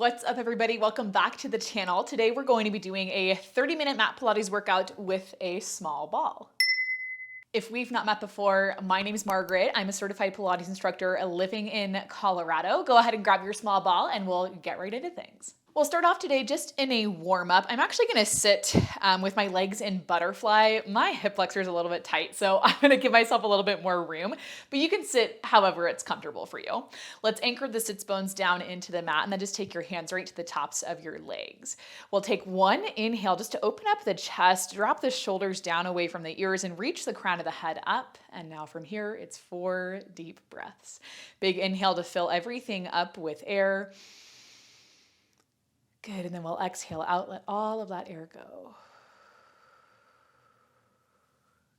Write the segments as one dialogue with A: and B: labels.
A: What's up, everybody? Welcome back to the channel. Today we're going to be doing a 30-minute mat Pilates workout with a small ball. If we've not met before, my name is Margaret. I'm a certified Pilates instructor living in Colorado. Go ahead and grab your small ball and we'll get right into things. We'll start off today just in a warm-up. I'm actually gonna sit with my legs in butterfly. My hip flexor is a little bit tight, so I'm gonna give myself a little bit more room, but you can sit however it's comfortable for you. Let's anchor the sits bones down into the mat and then just take your hands right to the tops of your legs. We'll take one inhale just to open up the chest, drop the shoulders down away from the ears and reach the crown of the head up. And now from here, it's 4 deep breaths. Big inhale to fill everything up with air. Good, and then we'll exhale out, let all of that air go.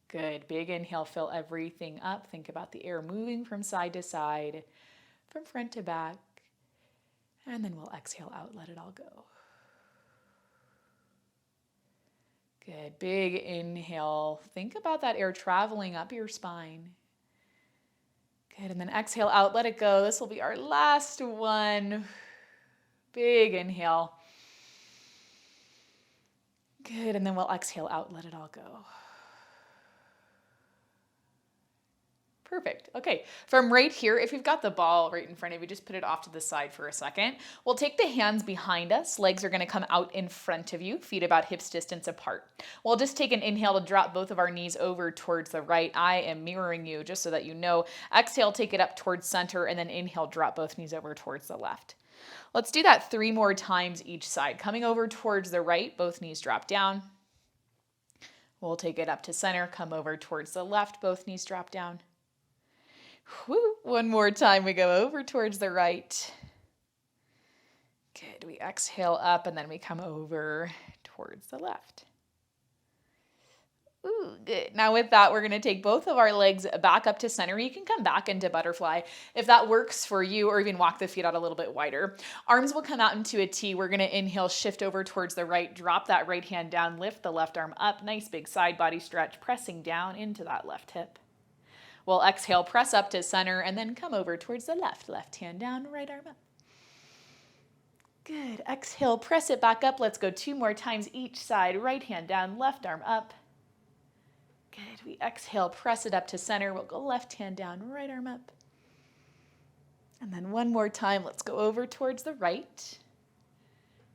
A: Good, big inhale, fill everything up. Think about the air moving from side to side, from front to back. And then we'll exhale out, let it all go. Good, big inhale. Think about that air traveling up your spine. Good, and then exhale out, let it go. This will be our last one. Big inhale. Good, and then we'll exhale out, let it all go. Perfect. Okay, from right here, if you've got the ball right in front of you, just put it off to the side for a second. We'll take the hands behind us. Legs are gonna come out in front of you, feet about hips distance apart. We'll just take an inhale to drop both of our knees over towards the right. I am mirroring you just so that you know. Exhale, take it up towards center, and then inhale, drop both knees over towards the left. Let's do that 3 more times each side. Coming over towards the right, both knees drop down. We'll take it up to center, come over towards the left, both knees drop down. Woo. 1 more time, we go over towards the right. Good, we exhale up and then we come over towards the left. Ooh, good. Now with that, we're gonna take both of our legs back up to center. You can come back into butterfly if that works for you, or even walk the feet out a little bit wider. Arms will come out into a T. We're gonna inhale, shift over towards the right, drop that right hand down, lift the left arm up, nice big side body stretch, pressing down into that left hip. We'll exhale, press up to center, and then come over towards the left. Left hand down, right arm up. Good, exhale, press it back up. Let's go 2 more times each side. Right hand down, left arm up. Good, we exhale, press it up to center. We'll go left hand down, right arm up. And then 1 more time, let's go over towards the right.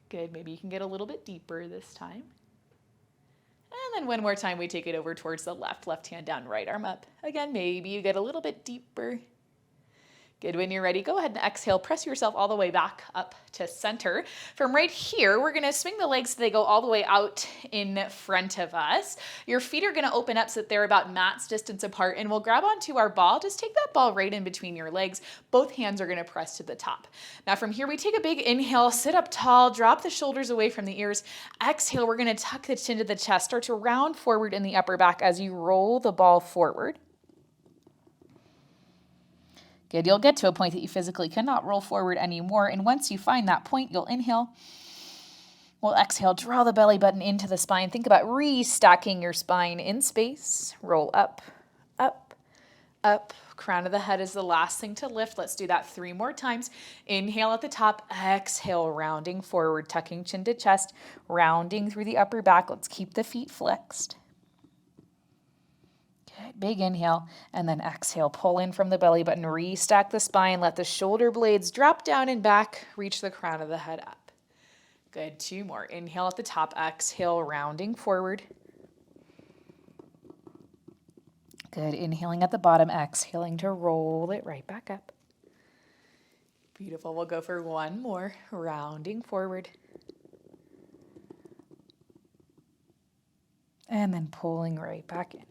A: Good, maybe you can get a little bit deeper this time. And then 1 more time, we take it over towards the left. Left hand down, right arm up. Again, maybe you get a little bit deeper. Good, when you're ready, go ahead and exhale. Press yourself all the way back up to center. From right here, we're gonna swing the legs so they go all the way out in front of us. Your feet are gonna open up so that they're about mat's distance apart, and we'll grab onto our ball. Just take that ball right in between your legs. Both hands are gonna press to the top. Now from here, we take a big inhale, sit up tall, drop the shoulders away from the ears. Exhale, we're gonna tuck the chin to the chest. Start to round forward in the upper back as you roll the ball forward. Good, you'll get to a point that you physically cannot roll forward anymore, and once you find that point, you'll inhale. We'll exhale, draw the belly button into the spine. Think about restacking your spine in space. Roll up, up, up. Crown of the head is the last thing to lift. Let's do that 3 more times. Inhale at the top, exhale, rounding forward, tucking chin to chest, rounding through the upper back. Let's keep the feet flexed. Big inhale, and then exhale, pull in from the belly button, restack the spine, let the shoulder blades drop down and back, reach the crown of the head up. Good, 2 more. Inhale at the top, exhale, rounding forward. Good, inhaling at the bottom, exhaling to roll it right back up. Beautiful, we'll go for 1 more, rounding forward. And then pulling right back in.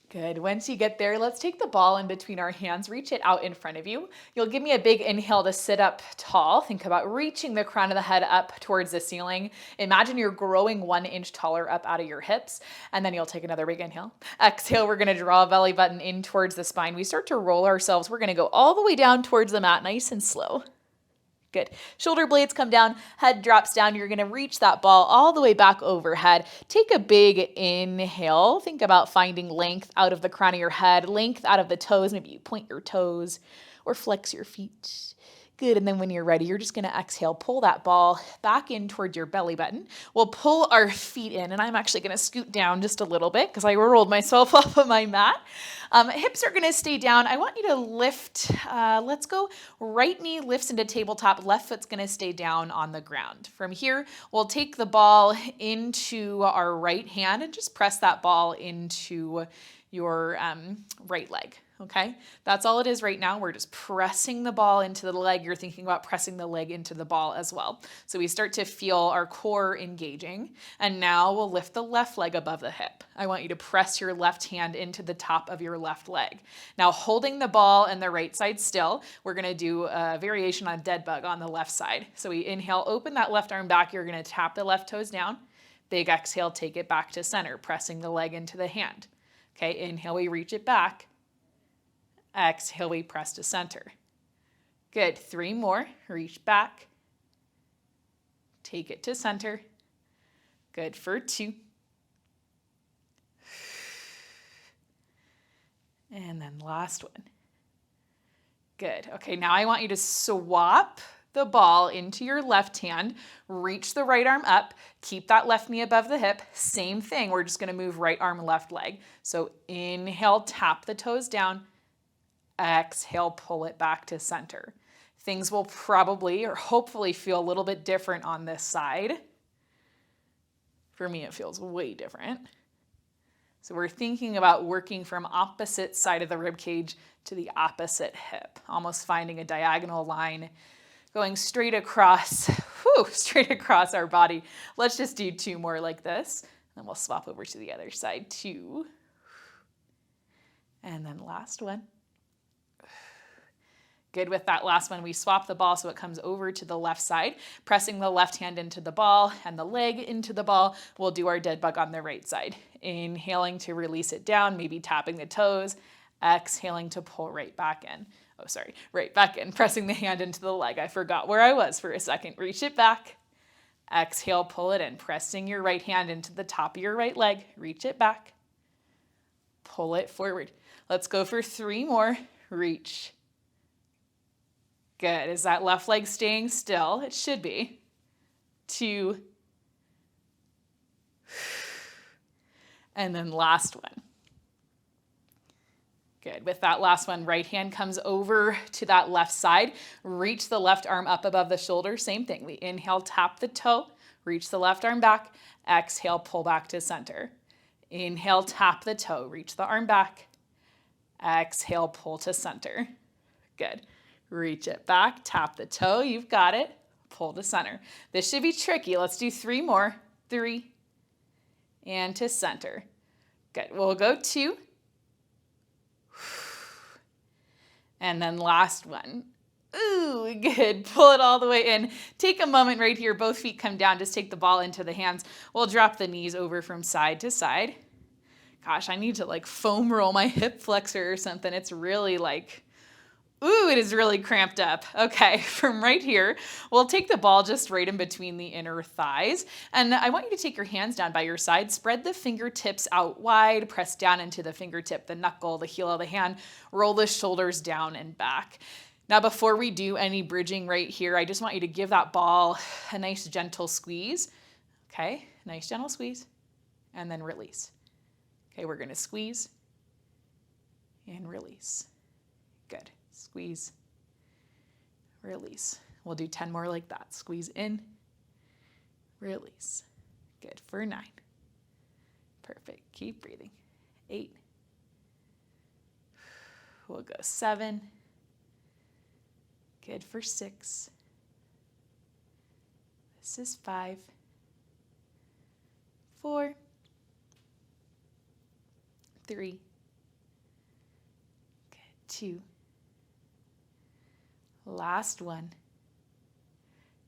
A: Good, once you get there, let's take the ball in between our hands, reach it out in front of you. You'll give me a big inhale to sit up tall. Think about reaching the crown of the head up towards the ceiling. Imagine you're growing 1 inch taller up out of your hips, and then you'll take another big inhale. Exhale, we're gonna draw a belly button in towards the spine. We start to roll ourselves. We're gonna go all the way down towards the mat, nice and slow. Good. Shoulder blades come down, head drops down. You're gonna reach that ball all the way back overhead. Take a big inhale. Think about finding length out of the crown of your head, length out of the toes. Maybe you point your toes or flex your feet. Good, and then when you're ready, you're just gonna exhale, pull that ball back in towards your belly button. We'll pull our feet in, and I'm actually gonna scoot down just a little bit because I rolled myself off of my mat. Hips are gonna stay down. I want you to lift, let's go right knee lifts into tabletop, left foot's gonna stay down on the ground. From here, we'll take the ball into our right hand and just press that ball into your right leg. Okay, that's all it is right now. We're just pressing the ball into the leg. You're thinking about pressing the leg into the ball as well. So we start to feel our core engaging. And now we'll lift the left leg above the hip. I want you to press your left hand into the top of your left leg. Now holding the ball and the right side still, we're gonna do a variation on dead bug on the left side. So we inhale, open that left arm back. You're gonna tap the left toes down. Big exhale, take it back to center, pressing the leg into the hand. Okay, inhale, we reach it back. Exhale, we press to center. Good, 3 more. Reach back. Take it to center. Good for 2. And then last one. Good. Okay, now I want you to swap the ball into your left hand, reach the right arm up, keep that left knee above the hip. Same thing, we're just gonna move right arm, left leg. So inhale, tap the toes down. Exhale, pull it back to center. Things will probably or hopefully feel a little bit different on this side. For me, it feels way different. So we're thinking about working from opposite side of the rib cage to the opposite hip, almost finding a diagonal line going straight across our body. Let's just do 2 more like this. Then we'll swap over to the other side, 2. And then last one. Good, with that last one, we swap the ball so it comes over to the left side, pressing the left hand into the ball and the leg into the ball. We'll do our dead bug on the right side. Inhaling to release it down, maybe tapping the toes. Exhaling to pull right back in. Right back in, pressing the hand into the leg. I forgot where I was for a second. Reach it back. Exhale, pull it in, pressing your right hand into the top of your right leg. Reach it back. Pull it forward. Let's go for 3 more. Reach. Good. Is that left leg staying still? It should be. 2. And then last one. Good. With that last one, right hand comes over to that left side. Reach the left arm up above the shoulder. Same thing. We inhale, tap the toe, reach the left arm back. Exhale, pull back to center. Inhale, tap the toe, reach the arm back. Exhale, pull to center. Good. Reach it back, tap the toe, you've got it. Pull to center. This should be tricky. Let's do 3 more. 3. And to center. Good. We'll go 2. And then last one. Ooh, good. Pull it all the way in. Take a moment right here. Both feet come down. Just take the ball into the hands. We'll drop the knees over from side to side. Gosh, I need to like foam roll my hip flexor or something. It's really like, ooh, it is really cramped up. Okay, from right here, we'll take the ball just right in between the inner thighs. And I want you to take your hands down by your side, spread the fingertips out wide, press down into the fingertip, the knuckle, the heel of the hand, roll the shoulders down and back. Now, before we do any bridging right here, I just want you to give that ball a nice gentle squeeze. Okay, nice gentle squeeze, and then release. Okay, we're gonna squeeze and release. Good. Squeeze, release. We'll do 10 more like that. Squeeze in, release. Good for 9. Perfect. Keep breathing. 8. We'll go 7. Good for 6. This is 5. 4. 3. Good. 2. Last one.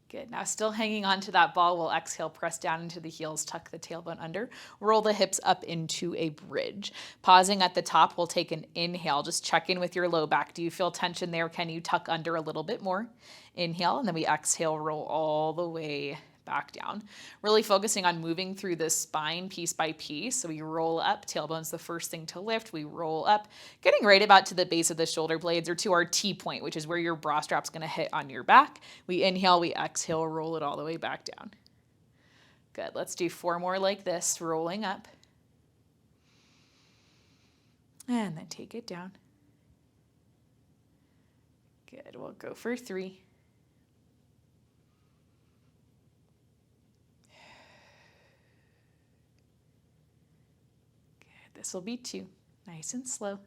A: Good. Now still hanging on to that ball, we'll exhale, press down into the heels, tuck the tailbone under, roll the hips up into a bridge. Pausing at the top, we'll take an inhale. Just check in with your low back. Do you feel tension there? Can you tuck under a little bit more? Inhale, and then we exhale, roll all the way back down. Really focusing on moving through the spine piece by piece. So we roll up, tailbone's the first thing to lift. We roll up, getting right about to the base of the shoulder blades or to our T-point, which is where your bra strap's gonna hit on your back. We inhale, we exhale, roll it all the way back down. Good, let's do 4 more like this, rolling up. And then take it down. Good, we'll go for 3. This will be 2. Nice and slow.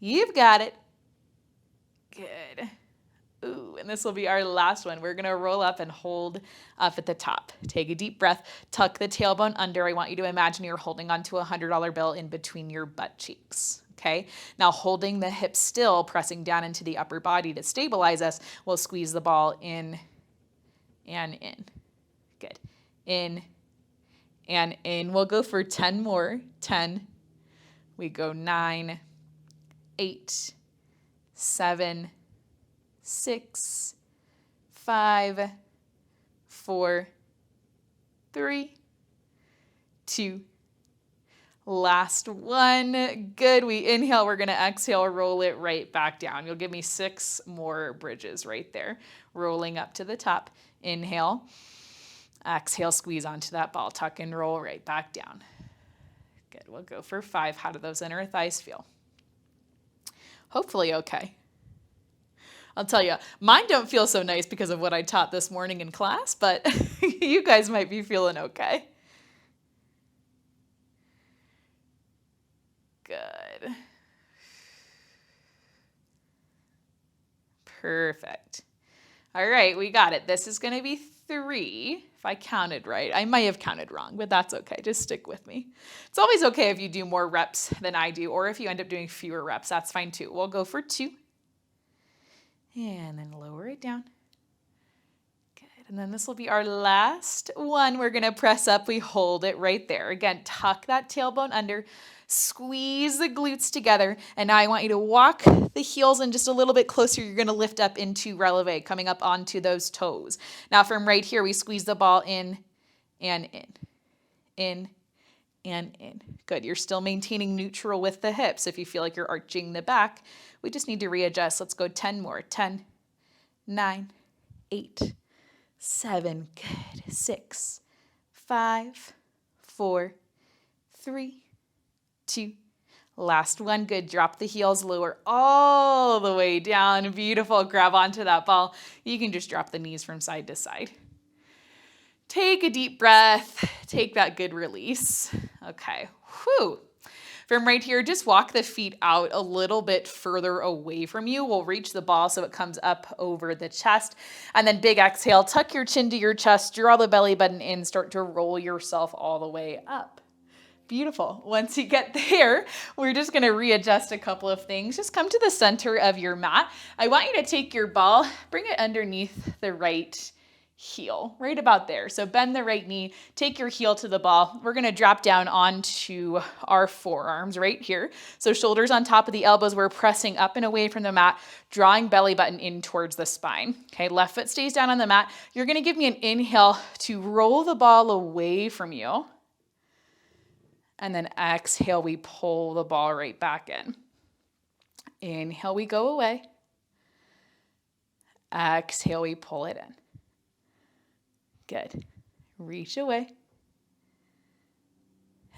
A: You've got it. Good. Ooh, and this will be our last one. We're going to roll up and hold up at the top. Take a deep breath. Tuck the tailbone under. I want you to imagine you're holding onto a $100 bill in between your butt cheeks. Okay. Now holding the hips still, pressing down into the upper body to stabilize us, we'll squeeze the ball in and in. Good. In and in. We'll go for 10 more. 10. We go 9, 8, 7, 6, 5, 4, 3, 2. Last one. Good. We inhale. We're going to exhale, roll it right back down. You'll give me 6 more bridges right there. Rolling up to the top. Inhale. Exhale, squeeze onto that ball. Tuck and roll right back down. Good. We'll go for 5. How do those inner thighs feel? Hopefully okay. I'll tell you, mine don't feel so nice because of what I taught this morning in class, but you guys might be feeling okay. Good. Perfect. All right, we got it. This is going to be 3, if I counted right. I might have counted wrong, but that's okay. Just stick with me. It's always okay if you do more reps than I do, or if you end up doing fewer reps, that's fine too. We'll go for 2. And then lower it down. Good. And then this will be our last one. We're going to press up. We hold it right there. Again, tuck that tailbone under. Squeeze the glutes together. And now I want you to walk the heels in just a little bit closer. You're going to lift up into releve, coming up onto those toes. Now from right here, we squeeze the ball in and in. In and in. Good. You're still maintaining neutral with the hips. If you feel like you're arching the back, we just need to readjust. Let's go 10 more. 10, 9, 8, 7, good. 6, 5, 4, 3, 2. Last one. Good. Drop the heels, lower all the way down. Beautiful. Grab onto that ball. You can just drop the knees from side to side. Take a deep breath. Take that good release. Okay. Whew. From right here, just walk the feet out a little bit further away from you. We'll reach the ball so it comes up over the chest. And then big exhale, tuck your chin to your chest, draw the belly button in, start to roll yourself all the way up. Beautiful. Once you get there, we're just going to readjust a couple of things. Just come to the center of your mat. I want you to take your ball, bring it underneath the right heel, right about there. So bend the right knee, take your heel to the ball. We're going to drop down onto our forearms right here. So shoulders on top of the elbows. We're pressing up and away from the mat, drawing belly button in towards the spine. Okay, left foot stays down on the mat. You're going to give me an inhale to roll the ball away from you. And then exhale, we pull the ball right back in. Inhale, we go away. Exhale, we pull it in. Good. Reach away.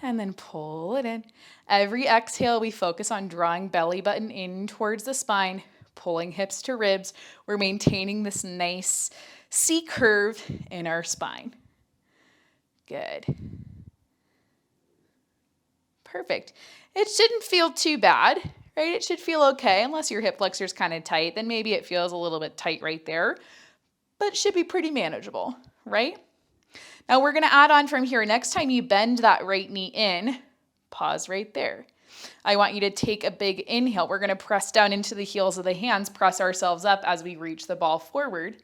A: And then pull it in. Every exhale, we focus on drawing belly button in towards the spine, pulling hips to ribs. We're maintaining this nice C curve in our spine. Good. Perfect. It shouldn't feel too bad, right? It should feel okay, unless your hip flexor is kind of tight. Then maybe it feels a little bit tight right there, but it should be pretty manageable, right? Now we're going to add on from here. Next time you bend that right knee in, pause right there. I want you to take a big inhale. We're going to press down into the heels of the hands, press ourselves up as we reach the ball forward.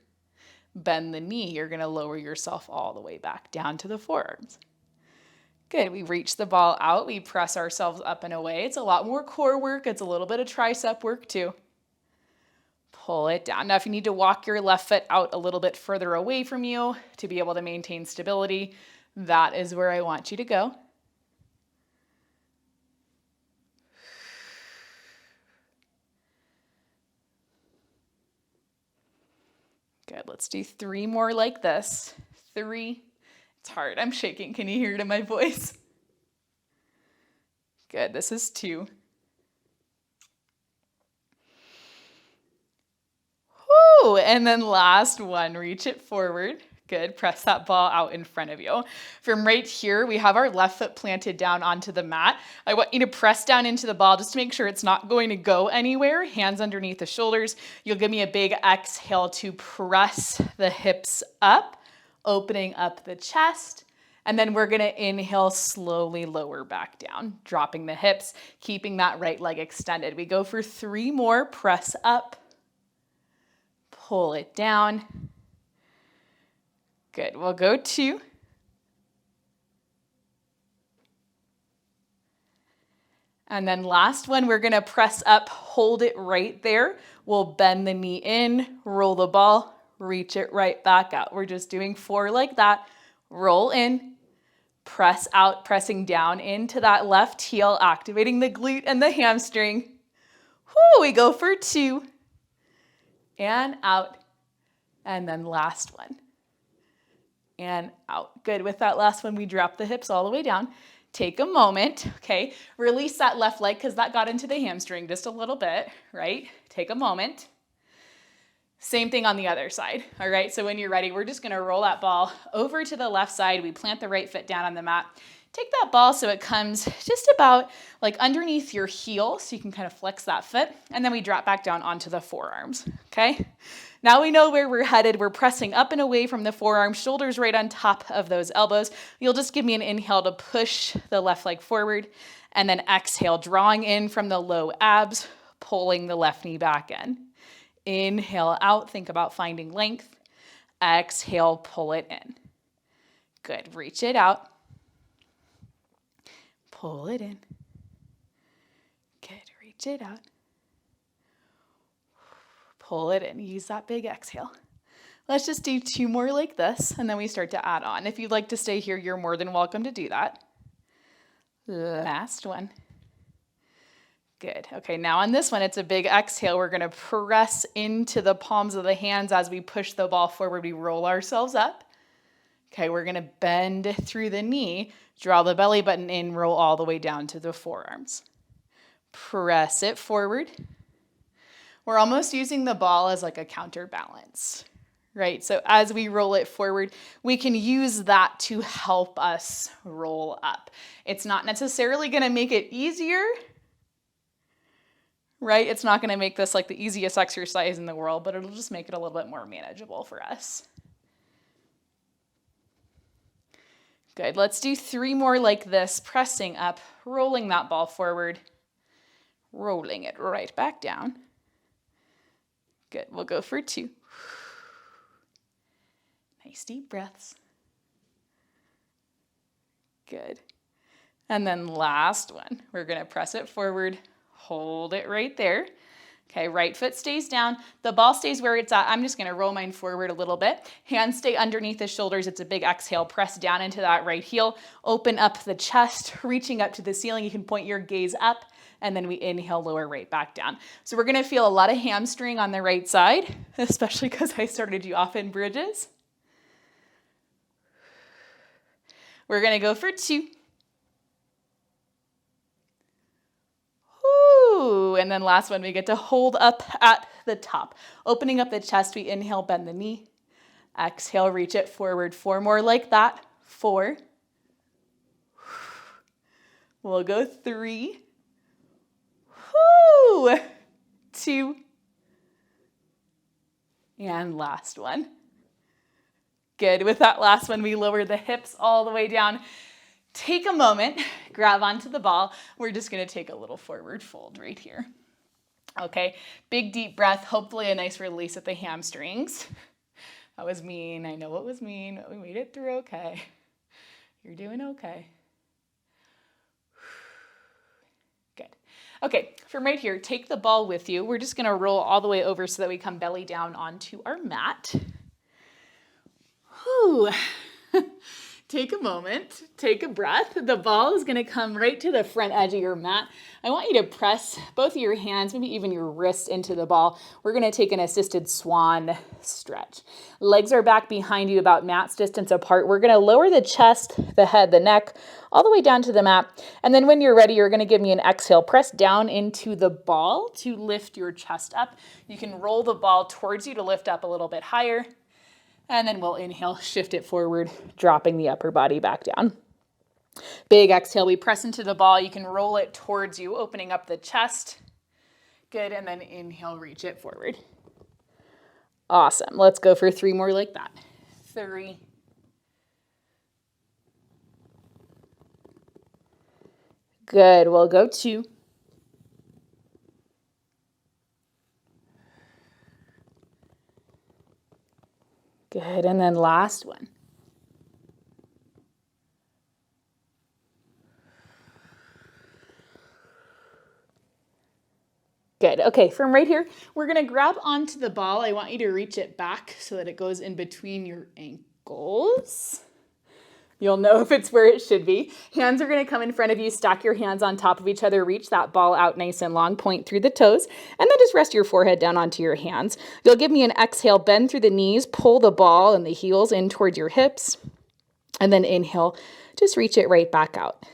A: Bend the knee. You're going to lower yourself all the way back down to the forearms. Good. We reach the ball out. We press ourselves up and away. It's a lot more core work. It's a little bit of tricep work too. Pull it down. Now, if you need to walk your left foot out a little bit further away from you to be able to maintain stability, that is where I want you to go. Good, let's do 3 more like this. 3. It's hard, I'm shaking. Can you hear it in my voice? Good, this is 2. Woo, and then last one, reach it forward. Good, press that ball out in front of you. From right here, we have our left foot planted down onto the mat. I want you to press down into the ball just to make sure it's not going to go anywhere. Hands underneath the shoulders. You'll give me a big exhale to press the hips up, opening up the chest. And then we're gonna inhale, slowly lower back down, dropping the hips, keeping that right leg extended. We go for 3 more, press up, pull it down. Good, we'll go 2. And then last one, we're gonna press up, hold it right there. We'll bend the knee in, roll the ball, reach it right back out. We're just doing 4 like that. Roll in, press out, pressing down into that left heel, activating the glute and the hamstring. Whoo, we go for 2. And out. And then last one. And out. Good. With that last one, we drop the hips all the way down. Take a moment, okay? Release that left leg because that got into the hamstring just a little bit, right? Take a moment. Same thing on the other side, all right? So when you're ready, we're just gonna roll that ball over to the left side. We plant the right foot down on the mat. Take that ball so it comes just about like underneath your heel so you can kind of flex that foot. And then we drop back down onto the forearms, okay? Now we know where we're headed. We're pressing up and away from the forearms, shoulders right on top of those elbows. You'll just give me an inhale to push the left leg forward and then exhale, drawing in from the low abs, pulling the left knee back in. Inhale out, think about finding length. Exhale, pull it in. Good, reach it out. Pull it in. Good, reach it out. Pull it in, use that big exhale. Let's just do 2 more like this, and then we start to add on. If you'd like to stay here, you're more than welcome to do that. Last one. Good, okay, now on this one, it's a big exhale. We're gonna press into the palms of the hands as we push the ball forward. We roll ourselves up. Okay, we're gonna bend through the knee, draw the belly button in, roll all the way down to the forearms. Press it forward. We're almost using the ball as like a counterbalance, right? So as we roll it forward, we can use that to help us roll up. It's not necessarily gonna make it easier, right? It's not gonna make this like the easiest exercise in the world, but it'll just make it a little bit more manageable for us. Good, let's do 3 more like this, pressing up, rolling that ball forward, rolling it right back down. Good, we'll go for 2. Nice deep breaths. Good. And then last one, we're gonna press it forward, hold it right there. Okay, right foot stays down, the ball stays where it's at. I'm just gonna roll mine forward a little bit. Hands stay underneath the shoulders. It's a big exhale, press down into that right heel, open up the chest, reaching up to the ceiling. You can point your gaze up, and then we inhale, lower right back down. So we're gonna feel a lot of hamstring on the right side, especially because I started you off in bridges. We're gonna go for 2. Woo, and then last one, we get to hold up at the top. Opening up the chest, we inhale, bend the knee. Exhale, reach it forward. 4 more like that. 4. We'll go 3. Woo! 2. And last one. Good, with that last one, we lower the hips all the way down. Take a moment, grab onto the ball. We're just gonna take a little forward fold right here. Okay, big deep breath, hopefully a nice release at the hamstrings. That was mean, I know it was mean, but we made it through okay. You're doing okay. Good. Okay, from right here, take the ball with you. We're just gonna roll all the way over so that we come belly down onto our mat. Whew. Take a moment, take a breath. The ball is gonna come right to the front edge of your mat. I want you to press both of your hands, maybe even your wrist into the ball. We're gonna take an assisted swan stretch. Legs are back behind you about mat's distance apart. We're gonna lower the chest, the head, the neck, all the way down to the mat. And then when you're ready, you're gonna give me an exhale. Press down into the ball to lift your chest up. You can roll the ball towards you to lift up a little bit higher. And then we'll inhale, shift it forward, dropping the upper body back down. Big exhale, we press into the ball. You can roll it towards you, opening up the chest. Good, and then inhale, reach it forward. Awesome. Let's go for 3 more like that. 3. Good, we'll go 2. Good, and then last one. Good, okay, from right here, we're gonna grab onto the ball. I want you to reach it back so that it goes in between your ankles. You'll know if it's where it should be. Hands are gonna come in front of you, stack your hands on top of each other, reach that ball out nice and long, point through the toes, and then just rest your forehead down onto your hands. You'll give me an exhale, bend through the knees, pull the ball and the heels in towards your hips, and then inhale, just reach it right back out.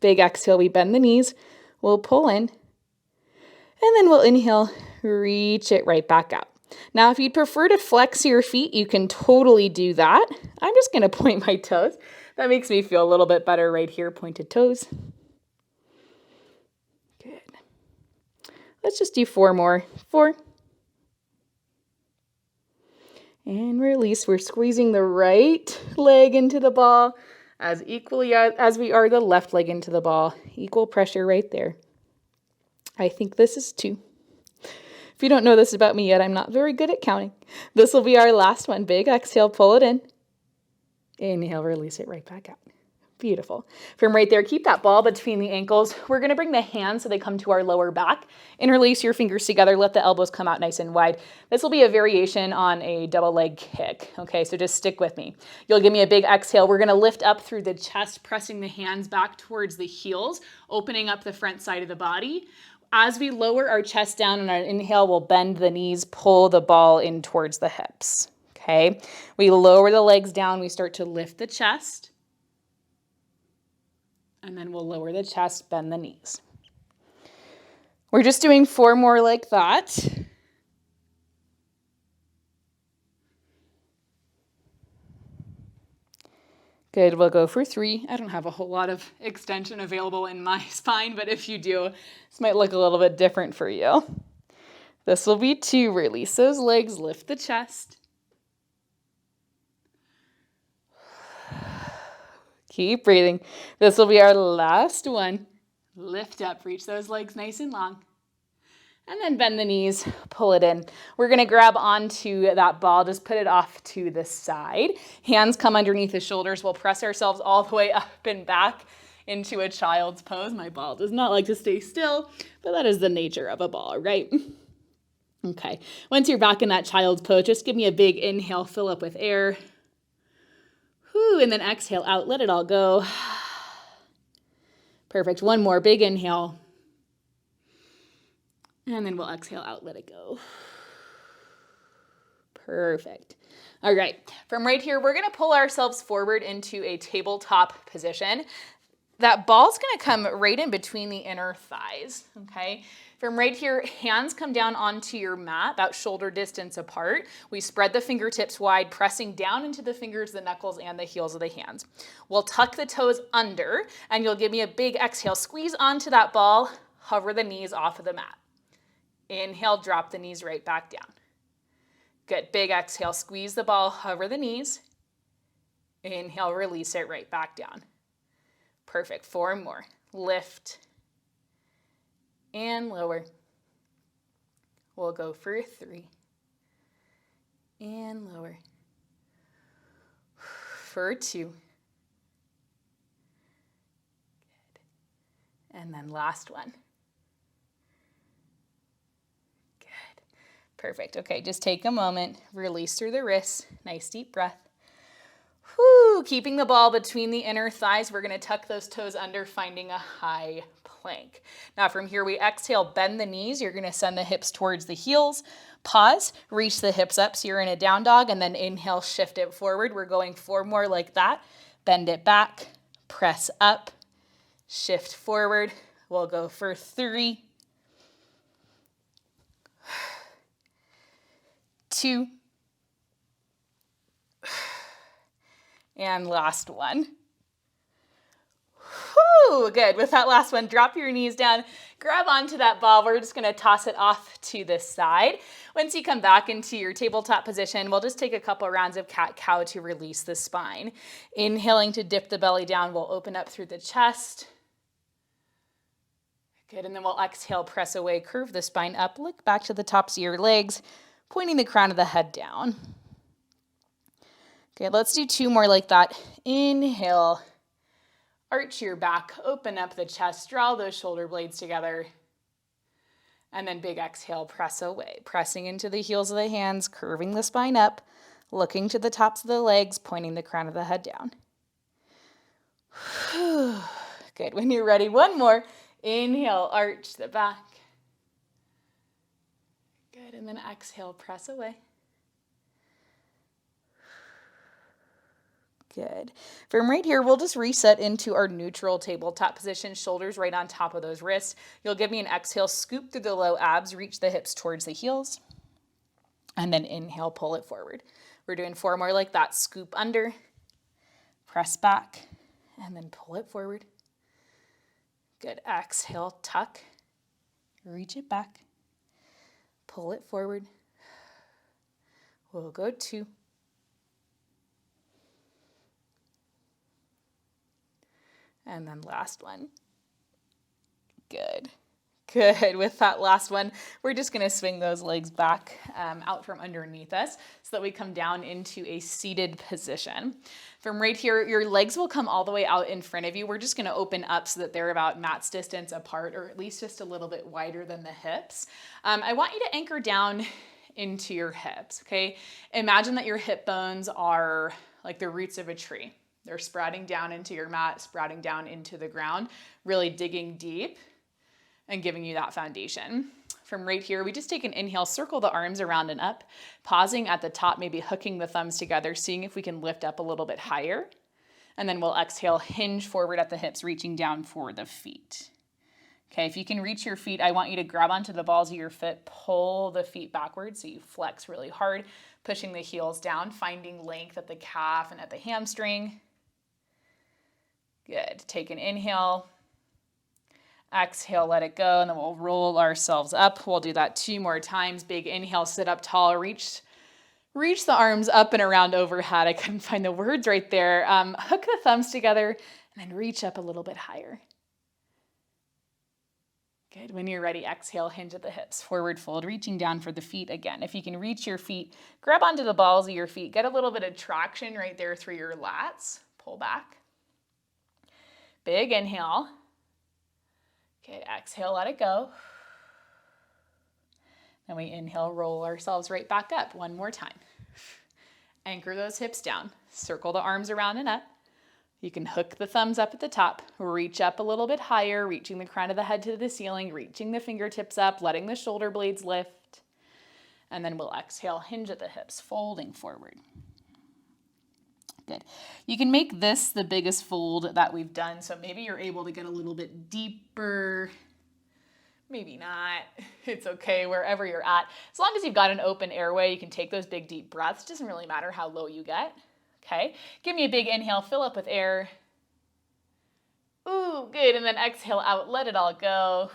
A: Big exhale, we bend the knees, we'll pull in, and then we'll inhale, reach it right back out. Now, if you'd prefer to flex your feet, you can totally do that. I'm just going to point my toes. That makes me feel a little bit better right here, pointed toes. Good. Let's just do 4 more. 4. And release. We're squeezing the right leg into the ball as equally as we are the left leg into the ball. Equal pressure right there. I think this is 2. If you don't know this about me yet, I'm not very good at counting. This will be our last one. Big exhale, pull it in. Inhale, release it right back out. Beautiful. From right there, keep that ball between the ankles. We're going to bring the hands so they come to our lower back. Interlace your fingers together. Let the elbows come out nice and wide. This will be a variation on a double leg kick. Okay, so just stick with me. You'll give me a big exhale. We're going to lift up through the chest, pressing the hands back towards the heels, opening up the front side of the body. As we lower our chest down on our inhale, we'll bend the knees, pull the ball in towards the hips. Okay, we lower the legs down. We start to lift the chest. And then we'll lower the chest, bend the knees. We're just doing 4 more like that. Good, we'll go for 3. I don't have a whole lot of extension available in my spine, but if you do, this might look a little bit different for you. This will be 2. Release those legs, lift the chest. Keep breathing. This will be our last one. Lift up, reach those legs nice and long. And then bend the knees, pull it in. We're gonna grab onto that ball, just put it off to the side. Hands come underneath the shoulders. We'll press ourselves all the way up and back into a child's pose. My ball does not like to stay still, but that is the nature of a ball, right? Okay, once you're back in that child's pose, just give me a big inhale, fill up with air. Whew, and then exhale out, let it all go. Perfect, 1 more, big inhale. And then we'll exhale out, let it go. Perfect. All right, from right here, we're gonna pull ourselves forward into a tabletop position. That ball's gonna come right in between the inner thighs, okay? From right here, hands come down onto your mat, about shoulder distance apart. We spread the fingertips wide, pressing down into the fingers, the knuckles, and the heels of the hands. We'll tuck the toes under, and you'll give me a big exhale. Squeeze onto that ball, hover the knees off of the mat. Inhale, drop the knees right back down. Good, big exhale, squeeze the ball, hover the knees. Inhale, release it right back down. Perfect, 4 more. Lift and lower. We'll go for 3. And lower. For 2. Good. And then last one. Perfect. Okay, just take a moment, release through the wrists, nice deep breath. Whew, keeping the ball between the inner thighs, we're gonna tuck those toes under, finding a high plank. Now from here, we exhale, bend the knees. You're gonna send the hips towards the heels. Pause, reach the hips up so you're in a down dog, and then inhale, shift it forward. We're going 4 more like that. Bend it back, press up, shift forward. We'll go for 3, 2, and last one. Whew, good. With that last one, drop your knees down, grab onto that ball. We're just gonna toss it off to the side. Once you come back into your tabletop position, we'll just take a couple rounds of cat-cow to release the spine. Inhaling to dip the belly down, we'll open up through the chest. Good, and then we'll exhale, press away, curve the spine up, look back to the tops of your legs, pointing the crown of the head down. Okay, let's do 2 more like that. Inhale, arch your back, open up the chest, draw those shoulder blades together. And then big exhale, press away, pressing into the heels of the hands, curving the spine up, looking to the tops of the legs, pointing the crown of the head down. Good, when you're ready, 1 more. Inhale, arch the back. Good, and then exhale, press away. Good. From right here, we'll just reset into our neutral tabletop position, shoulders right on top of those wrists. You'll give me an exhale, scoop through the low abs, reach the hips towards the heels, and then inhale, pull it forward. We're doing 4 more like that. Scoop under, press back, and then pull it forward. Good. Exhale, tuck, reach it back, pull it forward. We'll go 2. And then last one. Good. Good. With that last one, we're just going to swing those legs back out from underneath us so that we come down into a seated position. From right here, your legs will come all the way out in front of you. We're just going to open up so that they're about mat's distance apart, or at least just a little bit wider than the hips. I want you to anchor down into your hips, okay? Imagine that your hip bones are like the roots of a tree. They're sprouting down into your mat, sprouting down into the ground, really digging deep and giving you that foundation. From right here, we just take an inhale, circle the arms around and up, pausing at the top, maybe hooking the thumbs together, seeing if we can lift up a little bit higher. And then we'll exhale, hinge forward at the hips, reaching down for the feet. Okay, if you can reach your feet, I want you to grab onto the balls of your foot, pull the feet backwards so you flex really hard, pushing the heels down, finding length at the calf and at the hamstring. Good. Take an inhale, exhale, let it go, and then we'll roll ourselves up. We'll do that 2 more times. Big inhale, sit up tall, reach the arms up and around overhead. I couldn't find the words right there. Hook the thumbs together and then reach up a little bit higher. Good. When you're ready, exhale, hinge at the hips, forward fold, reaching down for the feet again. If you can reach your feet, grab onto the balls of your feet, get a little bit of traction right there through your lats, pull back. Big inhale. Okay, exhale, let it go. Then we inhale, roll ourselves right back up. 1 more time. Anchor those hips down. Circle the arms around and up. You can hook the thumbs up at the top. Reach up a little bit higher, reaching the crown of the head to the ceiling, reaching the fingertips up, letting the shoulder blades lift. And then we'll exhale, hinge at the hips, folding forward. Good. You can make this the biggest fold that we've done, so maybe you're able to get a little bit deeper. Maybe not. It's okay wherever you're at. As long as you've got an open airway, you can take those big deep breaths. It doesn't really matter how low you get. Okay. Give me a big inhale, fill up with air. Ooh, good. And then exhale out, let it all go.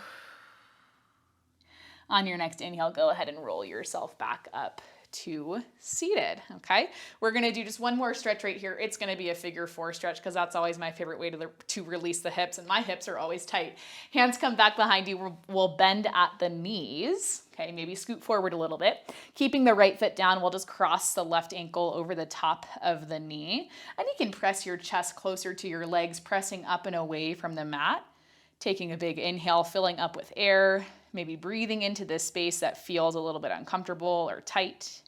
A: On your next inhale, go ahead and roll yourself back up to seated, okay? We're gonna do just 1 more stretch right here. It's gonna be a figure 4 stretch because that's always my favorite way to release the hips, and my hips are always tight. Hands come back behind you. We'll bend at the knees, okay? Maybe scoot forward a little bit. Keeping the right foot down, we'll just cross the left ankle over the top of the knee, and you can press your chest closer to your legs, pressing up and away from the mat. Taking a big inhale, filling up with air. maybe breathing into this space that feels a little bit uncomfortable or tight.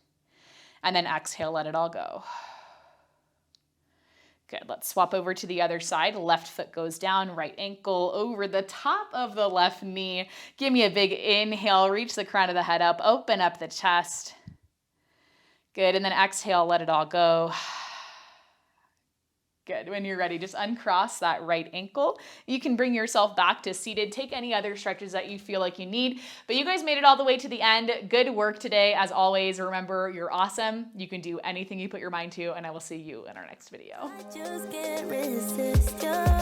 A: And then exhale, let it all go. Good, let's swap over to the other side. Left foot goes down, right ankle over the top of the left knee. Give me a big inhale, reach the crown of the head up, open up the chest. Good, and then exhale, let it all go. Good, when you're ready, just uncross that right ankle. You can bring yourself back to seated. Take any other stretches that you feel like you need. But you guys made it all the way to the end. Good work today. As always, remember, you're awesome. You can do anything you put your mind to, and I will see you in our next video. I just can't resist you.